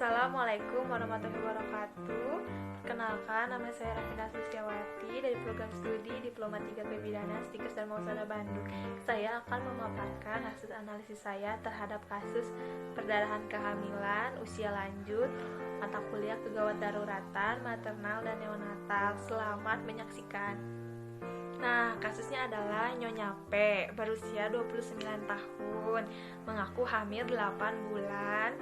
Assalamualaikum warahmatullahi wabarakatuh. Perkenalkan, nama saya Rafina Susiawati dari program studi Diploma 3 Pebidana Stikers dan Mausada Bandung. Saya akan memaparkan hasil analisis saya terhadap kasus perdarahan kehamilan, usia lanjut, mata kuliah kegawat daruratan, maternal dan neonatal. Selamat menyaksikan. Nah, kasusnya adalah Nyonya P, berusia 29 tahun, mengaku hamil 8 bulan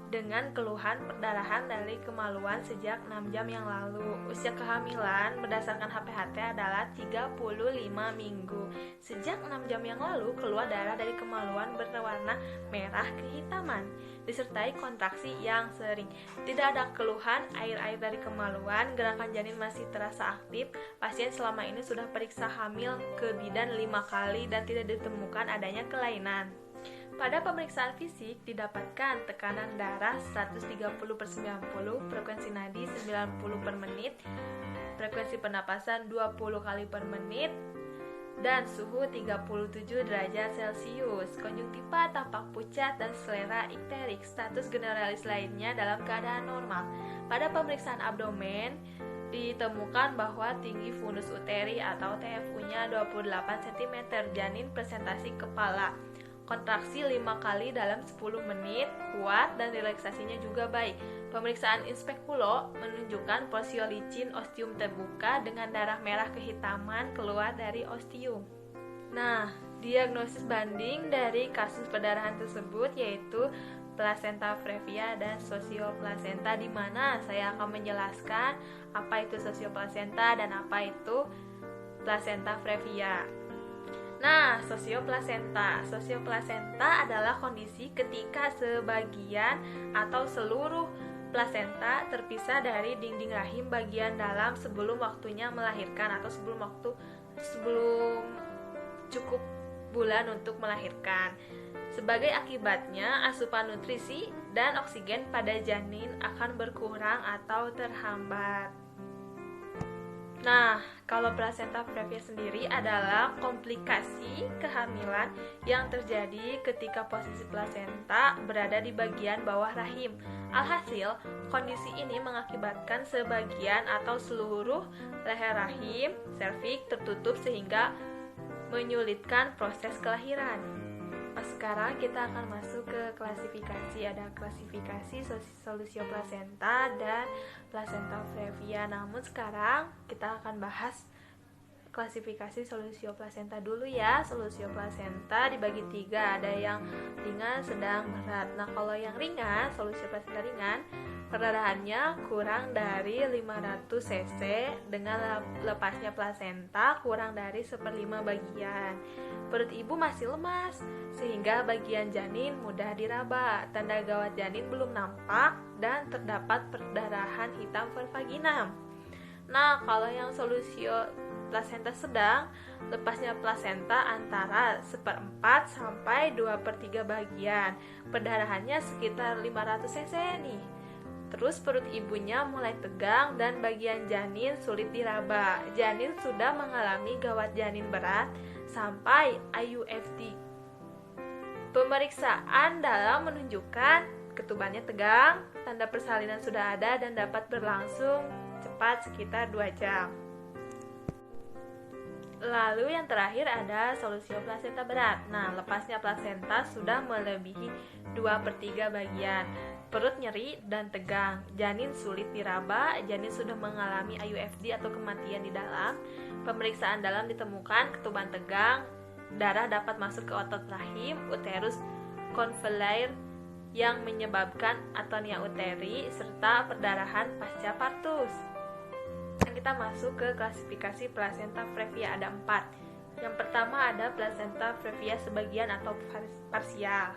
dengan keluhan perdarahan dari kemaluan sejak 6 jam yang lalu. Usia kehamilan berdasarkan HPHT adalah 35 minggu. Sejak 6 jam yang lalu keluar darah dari kemaluan berwarna merah kehitaman, disertai kontraksi yang sering. Tidak ada keluhan air-air dari kemaluan, gerakan janin masih terasa aktif. Pasien selama ini sudah periksa hamil ke bidan 5 kali dan tidak ditemukan adanya kelainan. Pada pemeriksaan fisik didapatkan tekanan darah 130/90, frekuensi nadi 90 per menit, frekuensi pernapasan 20 kali per menit, dan suhu 37 derajat Celcius. Konjungtiva tampak pucat dan selera ikterik. Status generalis lainnya dalam keadaan normal. Pada pemeriksaan abdomen ditemukan bahwa tinggi fundus uteri atau TFU-nya 28 cm, janin presentasi kepala. Kontraksi 5 kali dalam 10 menit, kuat dan relaksasinya juga baik. Pemeriksaan inspekulo menunjukkan posiolicin ostium terbuka dengan darah merah kehitaman keluar dari ostium. Nah, diagnosis banding dari kasus perdarahan tersebut yaitu placenta previa dan sosioplasenta, di mana saya akan menjelaskan apa itu sosioplasenta dan apa itu placenta previa. Nah, sosioplasenta adalah kondisi ketika sebagian atau seluruh plasenta terpisah dari dinding rahim bagian dalam sebelum waktunya melahirkan atau sebelum cukup bulan untuk melahirkan. Sebagai akibatnya, asupan nutrisi dan oksigen pada janin akan berkurang atau terhambat. Nah, kalau placenta previa sendiri adalah komplikasi kehamilan yang terjadi ketika posisi plasenta berada di bagian bawah rahim. Alhasil, kondisi ini mengakibatkan sebagian atau seluruh leher rahim, serviks tertutup sehingga menyulitkan proses kelahiran. Sekarang kita akan masuk ke klasifikasi. Ada klasifikasi solusioplasenta dan placenta previa. Namun sekarang kita akan bahas klasifikasi solusioplasenta dulu ya. Solusioplasenta dibagi 3, ada yang ringan, sedang, berat. Nah, kalau yang ringan, solusioplasenta ringan, perdarahannya kurang dari 500 cc dengan lepasnya plasenta kurang dari 1/5 bagian. Perut ibu masih lemas sehingga bagian janin mudah diraba. Tanda gawat janin belum nampak dan terdapat perdarahan hitam pervaginam. Nah, kalau yang solusioplasenta sedang, lepasnya plasenta antara 1/4 sampai 2/3 bagian. Perdarahannya sekitar 500 cc nih. Terus perut ibunya mulai tegang dan bagian janin sulit diraba. Janin sudah mengalami gawat janin berat sampai IUFD. Pemeriksaan dalam menunjukkan ketubannya tegang, tanda persalinan sudah ada dan dapat berlangsung cepat sekitar 2 jam. Lalu yang terakhir ada solusioplasenta berat. Nah, lepasnya plasenta sudah melebihi 2/3 bagian. Perut nyeri dan tegang, janin sulit diraba, janin sudah mengalami IUFD atau kematian di dalam. Pemeriksaan dalam ditemukan ketuban tegang, darah dapat masuk ke otot rahim, uterus convolular yang menyebabkan atonia uteri, serta perdarahan pasca partus. Kita masuk ke klasifikasi placenta previa, ada 4. Yang pertama ada placenta previa sebagian atau parsial.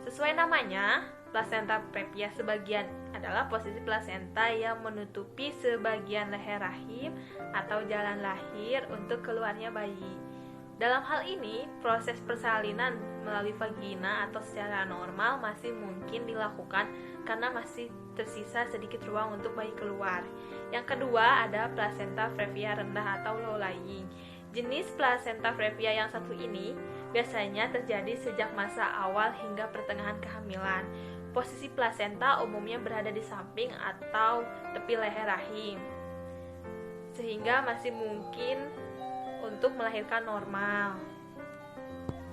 Sesuai namanya, placenta previa sebagian adalah posisi plasenta yang menutupi sebagian leher rahim atau jalan lahir untuk keluarnya bayi. Dalam hal ini, proses persalinan melalui vagina atau secara normal masih mungkin dilakukan karena masih tersisa sedikit ruang untuk bayi keluar. Yang kedua ada placenta previa rendah atau low lying. Jenis placenta previa yang satu ini biasanya terjadi sejak masa awal hingga pertengahan kehamilan. posisi plasenta umumnya berada di samping atau tepi leher rahim, sehingga masih mungkin untuk melahirkan normal.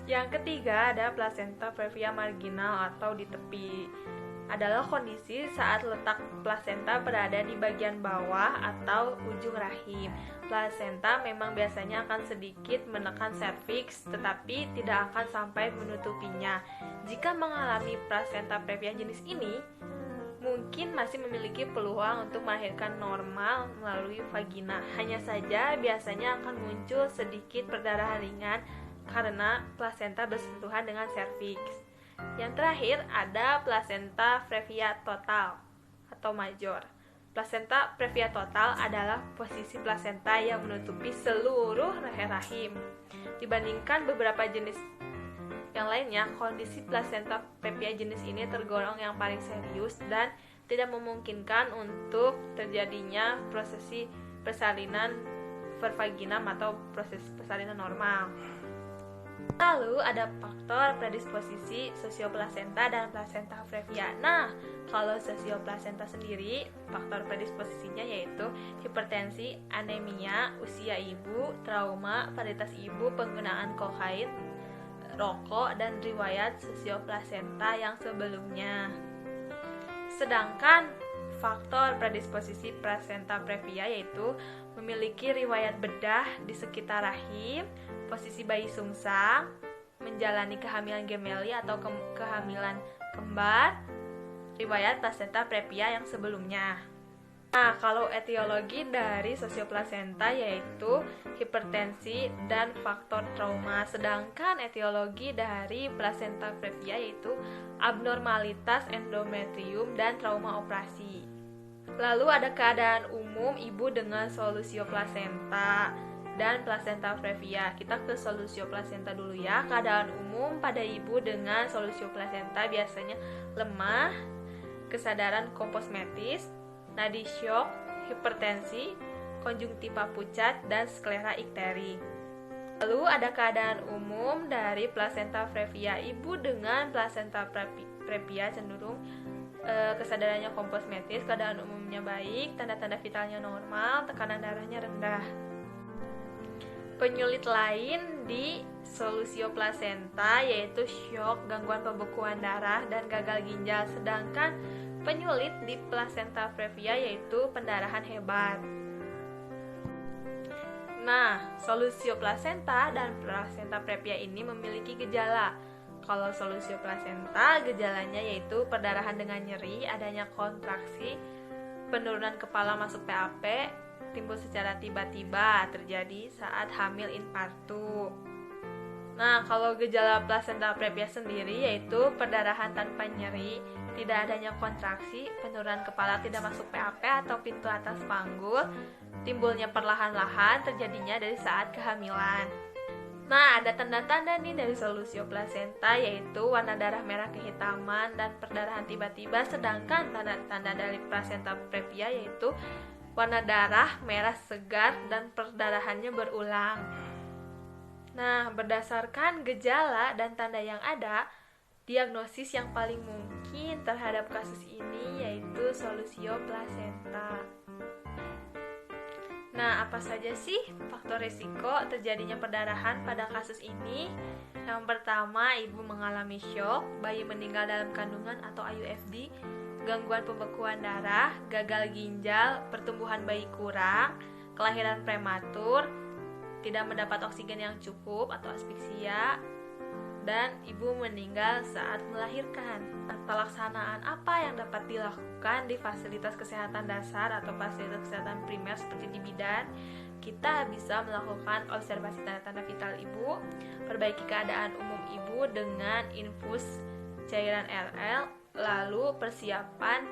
Yang ketiga ada plasenta previa marginal atau di tepi. Adalah kondisi saat letak plasenta berada di bagian bawah atau ujung rahim. Plasenta memang biasanya akan sedikit menekan serviks, tetapi tidak akan sampai menutupinya. Jika mengalami plasenta previa jenis ini, mungkin masih memiliki peluang untuk melahirkan normal melalui vagina. Hanya saja biasanya akan muncul sedikit perdarahan ringan karena plasenta bersentuhan dengan serviks. Yang terakhir ada plasenta previa total atau major. Plasenta previa total adalah posisi plasenta yang menutupi seluruh leher rahim. Dibandingkan beberapa jenis yang lainnya, kondisi plasenta previa jenis ini tergolong yang paling serius dan tidak memungkinkan untuk terjadinya prosesi persalinan pervaginam atau proses persalinan normal. Lalu ada faktor predisposisi sosioplasenta dan plasenta previa. Nah, kalau sosioplasenta sendiri, faktor predisposisinya yaitu hipertensi, anemia, usia ibu, trauma, varietas ibu, penggunaan kokain, rokok, dan riwayat sosioplasenta yang sebelumnya. Sedangkan faktor predisposisi plasenta previa yaitu memiliki riwayat bedah di sekitar rahim, posisi bayi sungsang, menjalani kehamilan gemeli atau kehamilan kembar, riwayat plasenta previa yang sebelumnya. Nah, kalau etiologi dari sosioplasenta yaitu hipertensi dan faktor trauma, sedangkan etiologi dari plasenta previa yaitu abnormalitas endometrium dan trauma operasi. Lalu ada keadaan umum ibu dengan solusioplasenta dan plasenta previa. Kita ke solusioplasenta dulu ya. Keadaan umum pada ibu dengan solusioplasenta biasanya lemah, kesadaran komposmetis, nadi syok, hipertensi, konjungtiva pucat, dan sklera ikteri. Lalu ada keadaan umum dari plasenta previa. Ibu dengan plasenta previa cenderung kesadarannya komposmetis, keadaan umumnya baik, tanda-tanda vitalnya normal, tekanan darahnya rendah. Penyulit lain di solusioplasenta yaitu syok, gangguan pembekuan darah, dan gagal ginjal. Sedangkan penyulit di plasenta previa yaitu pendarahan hebat. Nah, solusioplasenta dan plasenta previa ini memiliki gejala. Kalau solusioplasenta, gejalanya yaitu perdarahan dengan nyeri, adanya kontraksi, penurunan kepala masuk PAP, timbul secara tiba-tiba terjadi saat hamil in partu. Nah, kalau gejala plasenta previa sendiri yaitu perdarahan tanpa nyeri, tidak adanya kontraksi, penurunan kepala tidak masuk PAP atau pintu atas panggul, timbulnya perlahan-lahan, terjadinya dari saat kehamilan. Nah, ada tanda-tanda nih dari solusioplasenta yaitu warna darah merah kehitaman dan perdarahan tiba-tiba, sedangkan tanda-tanda dari plasenta previa yaitu warna darah merah segar dan perdarahannya berulang. Nah, berdasarkan gejala dan tanda yang ada, diagnosis yang paling mungkin terhadap kasus ini yaitu solusioplasenta. Nah, apa saja sih faktor risiko terjadinya perdarahan pada kasus ini? Yang pertama, ibu mengalami syok, bayi meninggal dalam kandungan atau IUFD, gangguan pembekuan darah, gagal ginjal, pertumbuhan bayi kurang, kelahiran prematur, tidak mendapat oksigen yang cukup atau asfiksia, dan ibu meninggal saat melahirkan. Pelaksanaan apa yang dapat dilakukan di fasilitas kesehatan dasar atau fasilitas kesehatan primer seperti di bidan? Kita bisa melakukan observasi tanda-tanda vital ibu, perbaiki keadaan umum ibu dengan infus cairan RL, lalu persiapan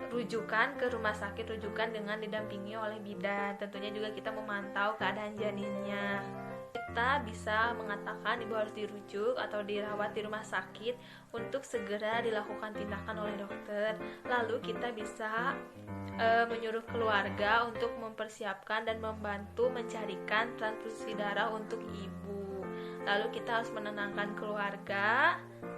rujukan ke rumah sakit rujukan dengan didampingi oleh bidan. Tentunya juga kita memantau keadaan janinnya. Kita bisa mengatakan ibu harus dirujuk atau dirawat di rumah sakit untuk segera dilakukan tindakan oleh dokter. Lalu kita bisa menyuruh keluarga untuk mempersiapkan dan membantu mencarikan transfusi darah untuk ibu. Lalu kita harus menenangkan keluarga